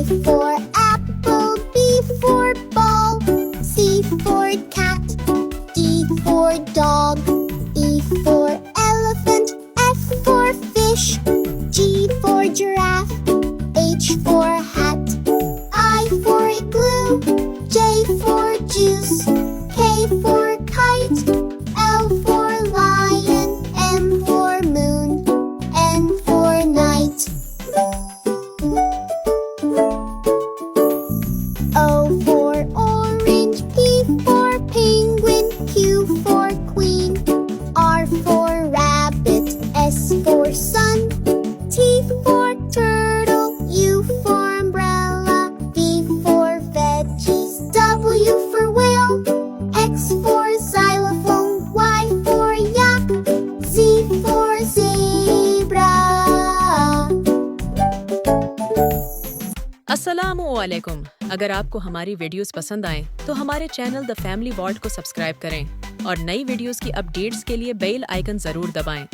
for apple, B for ball, C for cat, D for dog, E for elephant, F for fish, G for giraffe, H for hat, I for igloo, J for juice, K for kite, L for lion, M for moon, N for night. O for orange, P for penguin, Q for queen, R for rabbit, S for sun, T for turtle, U for umbrella, V for veggies, W for whale, X for xylophone, Y for yak, Z for zebra. अस्सलामुअलैकुम। अगर आपको हमारी videos पसंद आएं तो हमारे channel the family vault को subscribe करें और नई वीडियोस की अपडेट्स के लिए बेल आइकन ज़रूर दबाएं।